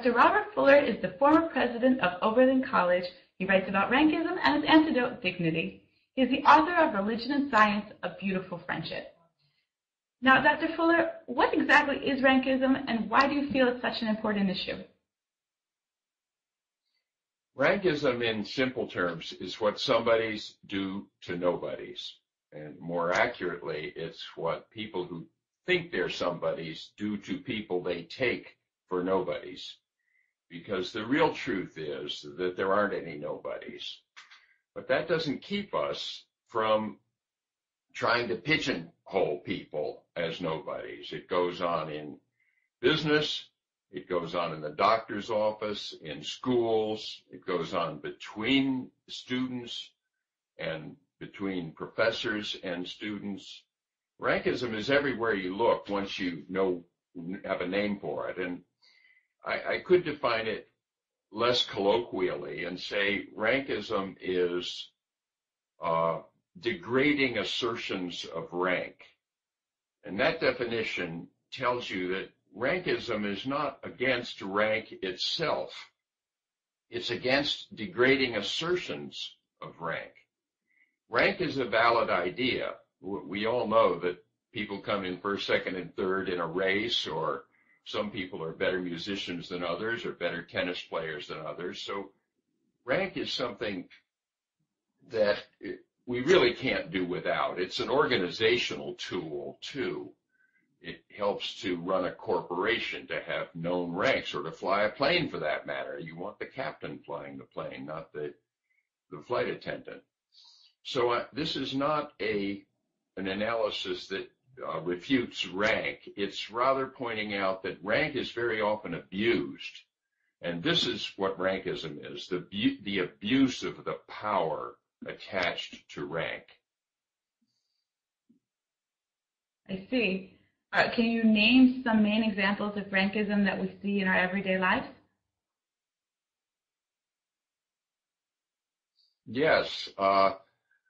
Dr. Robert Fuller is the former president of Oberlin College. He writes about rankism and its antidote, dignity. He is the author of Religion and Science, A Beautiful Friendship. Now, Dr. Fuller, what exactly is rankism, and why do you feel it's such an important issue? Rankism, in simple terms, is what somebodies do to nobodies. And more accurately, it's what people who think they're somebodies do to people they take for nobodies. Because the real truth is that there aren't any nobodies. But that doesn't keep us from trying to pigeonhole people as nobodies. It goes on in business, it goes on in the doctor's office, in schools, it goes on between students and between professors and students. Rankism is everywhere you look once you have a name for it. And I could define it less colloquially and say rankism is degrading assertions of rank. And that definition tells you that rankism is not against rank itself. It's against degrading assertions of rank. Rank is a valid idea. We all know that people come in first, second, and third in a race, or some people are better musicians than others or better tennis players than others. So rank is something that we really can't do without. It's an organizational tool, too. It helps to run a corporation to have known ranks, or to fly a plane for that matter. You want the captain flying the plane, not the flight attendant. So this is not an analysis that refutes rank. It's rather pointing out that rank is very often abused. And this is what rankism is, the abuse of the power attached to rank. I see. Can you name some main examples of rankism that we see in our everyday lives? Yes.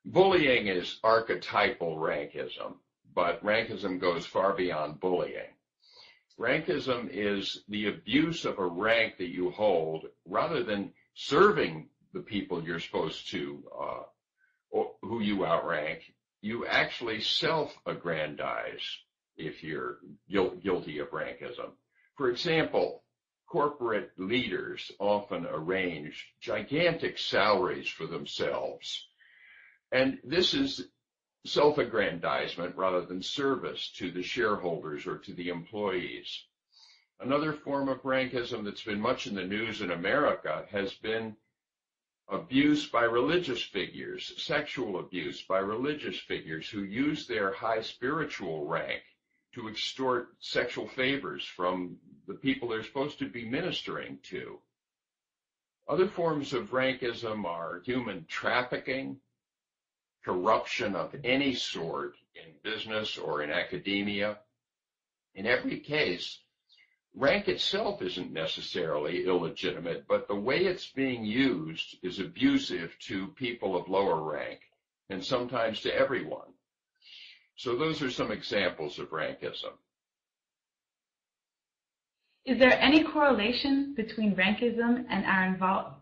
Bullying is archetypal rankism, but rankism goes far beyond bullying. Rankism is the abuse of a rank that you hold rather than serving the people you're supposed to, or who you outrank. You actually self-aggrandize if you're guilty of rankism. For example, corporate leaders often arrange gigantic salaries for themselves. And this is self-aggrandizement rather than service to the shareholders or to the employees. Another form of rankism that's been much in the news in America has been abuse by religious figures, sexual abuse by religious figures who use their high spiritual rank to extort sexual favors from the people they're supposed to be ministering to. Other forms of rankism are human trafficking, corruption of any sort in business or in academia. In every case, rank itself isn't necessarily illegitimate, but the way it's being used is abusive to people of lower rank, and sometimes to everyone. So those are some examples of rankism. Is there any correlation between rankism and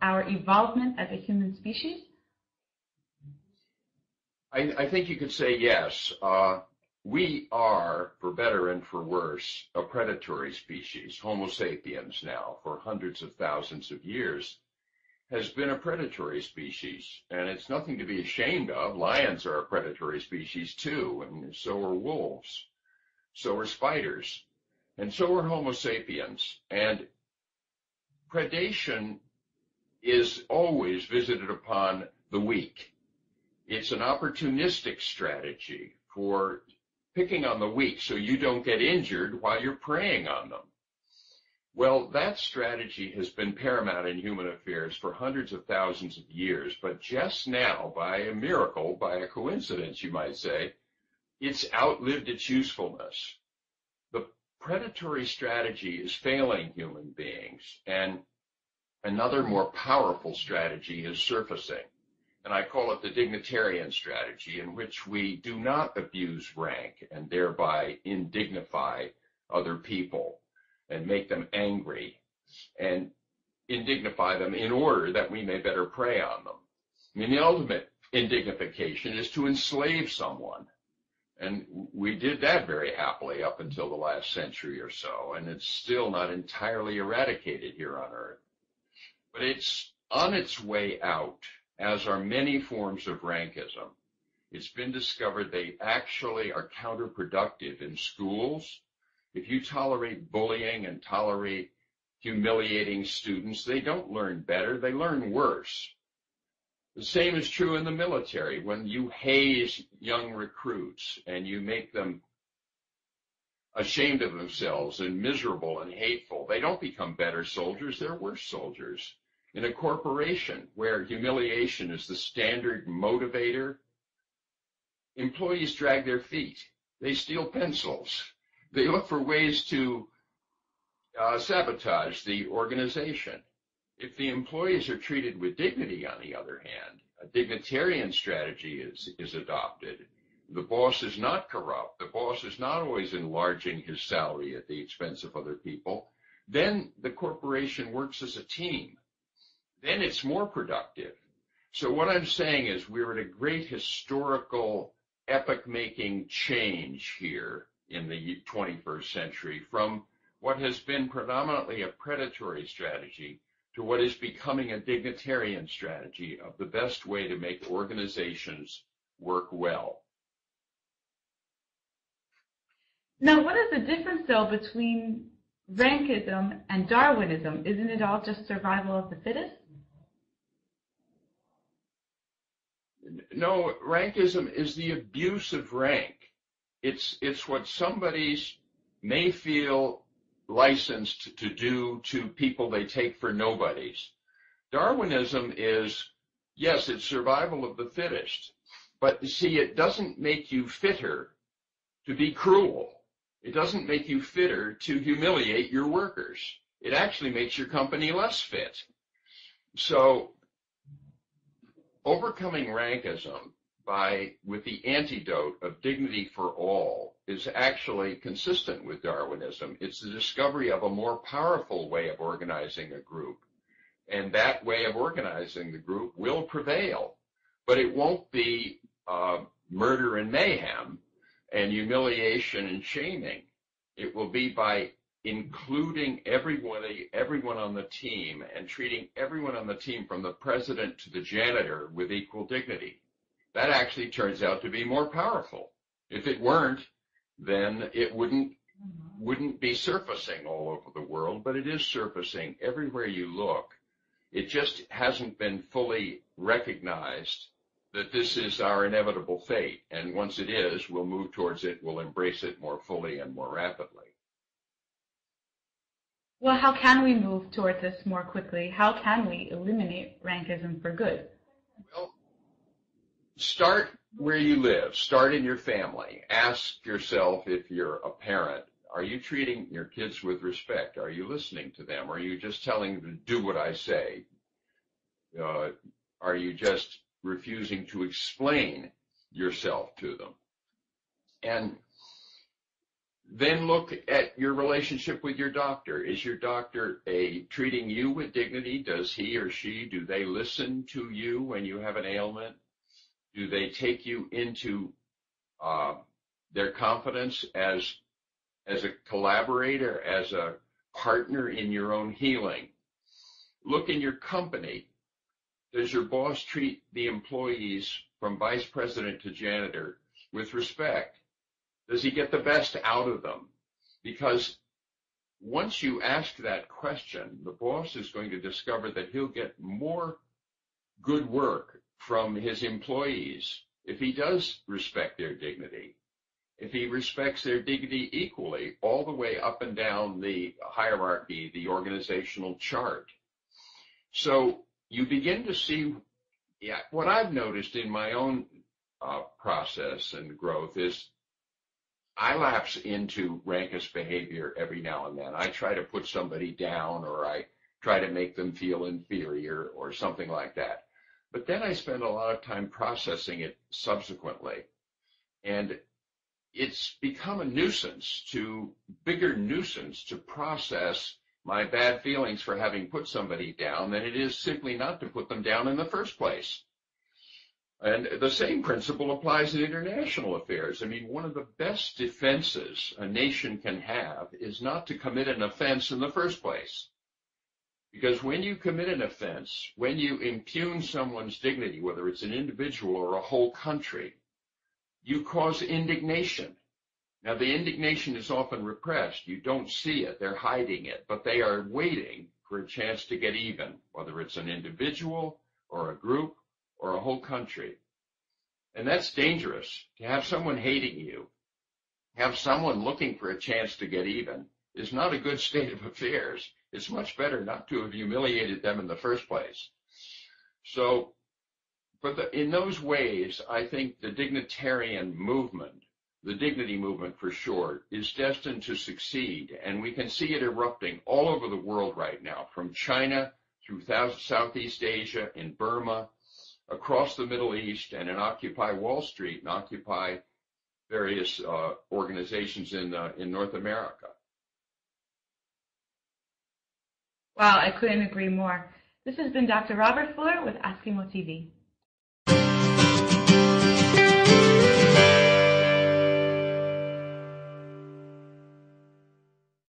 our evolvement as a human species? I think you could say yes. We are, for better and for worse, a predatory species. Homo sapiens now, for hundreds of thousands of years, has been a predatory species, and it's nothing to be ashamed of. Lions are a predatory species too, and so are wolves, so are spiders, and so are Homo sapiens. And predation is always visited upon the weak. It's an opportunistic strategy for picking on the weak so you don't get injured while you're preying on them. Well, that strategy has been paramount in human affairs for hundreds of thousands of years, but just now, by a miracle, by a coincidence, you might say, it's outlived its usefulness. The predatory strategy is failing human beings, and another more powerful strategy is surfacing. And I call it the dignitarian strategy, in which we do not abuse rank and thereby indignify other people and make them angry and indignify them in order that we may better prey on them. I mean, the ultimate indignification is to enslave someone. And we did that very happily up until the last century or so, and it's still not entirely eradicated here on Earth. But it's on its way out, as are many forms of rankism. It's been discovered they actually are counterproductive in schools. If you tolerate bullying and tolerate humiliating students, they don't learn better, they learn worse. The same is true in the military. When you haze young recruits and you make them ashamed of themselves and miserable and hateful, they don't become better soldiers, they're worse soldiers. In a corporation where humiliation is the standard motivator, employees drag their feet. They steal pencils. They look for ways to sabotage the organization. If the employees are treated with dignity, on the other hand, a dignitarian strategy is adopted. The boss is not corrupt. The boss is not always enlarging his salary at the expense of other people. Then the corporation works as a team. Then it's more productive. So what I'm saying is we're at a great historical, epoch-making change here in the 21st century from what has been predominantly a predatory strategy to what is becoming a dignitarian strategy of the best way to make organizations work well. Now, what is the difference, though, between rankism and Darwinism? Isn't it all just survival of the fittest? No, rankism is the abuse of rank. It's what somebody's may feel licensed to do to people they take for nobodies. Darwinism is, yes, it's survival of the fittest, but see, it doesn't make you fitter to be cruel. It doesn't make you fitter to humiliate your workers. It actually makes your company less fit. So overcoming rankism with the antidote of dignity for all is actually consistent with Darwinism. It's the discovery of a more powerful way of organizing a group. And that way of organizing the group will prevail. But it won't be murder and mayhem and humiliation and shaming. It will be by including everyone on the team and treating everyone on the team from the president to the janitor with equal dignity. That actually turns out to be more powerful. If it weren't, then it wouldn't be surfacing all over the world, but it is surfacing everywhere you look. It just hasn't been fully recognized that this is our inevitable fate. And once it is, we'll move towards it, we'll embrace it more fully and more rapidly. Well, how can we move towards this more quickly? How can we eliminate rankism for good? Well, start where you live. Start in your family. Ask yourself, if you're a parent, are you treating your kids with respect? Are you listening to them? Are you just telling them to do what I say? Are you just refusing to explain yourself to them? And then look at your relationship with your doctor. Is your doctor treating you with dignity? Does he or she, do they listen to you when you have an ailment? Do they take you into their confidence as a collaborator, as a partner in your own healing? Look in your company. Does your boss treat the employees from vice president to janitor with respect? Does he get the best out of them? Because once you ask that question, the boss is going to discover that he'll get more good work from his employees if he does respect their dignity. If he respects their dignity equally all the way up and down the hierarchy, the organizational chart. So you begin to see, what I've noticed in my own process and growth is I lapse into rankist behavior every now and then. I try to put somebody down, or I try to make them feel inferior or something like that. But then I spend a lot of time processing it subsequently. And it's become a bigger nuisance to process my bad feelings for having put somebody down than it is simply not to put them down in the first place. And the same principle applies in international affairs. I mean, one of the best defenses a nation can have is not to commit an offense in the first place. Because when you commit an offense, when you impugn someone's dignity, whether it's an individual or a whole country, you cause indignation. Now, the indignation is often repressed. You don't see it. They're hiding it. But they are waiting for a chance to get even, whether it's an individual or a group or a whole country. And that's dangerous. To have someone hating you, have someone looking for a chance to get even, is not a good state of affairs. It's much better not to have humiliated them in the first place. So, in those ways, I think the dignitarian movement, the dignity movement for short, is destined to succeed. And we can see it erupting all over the world right now, from China through Southeast Asia, in Burma, across the Middle East, and in Occupy Wall Street and Occupy various organizations in North America. Wow, I couldn't agree more. This has been Dr. Robert Fuller with Askimo TV.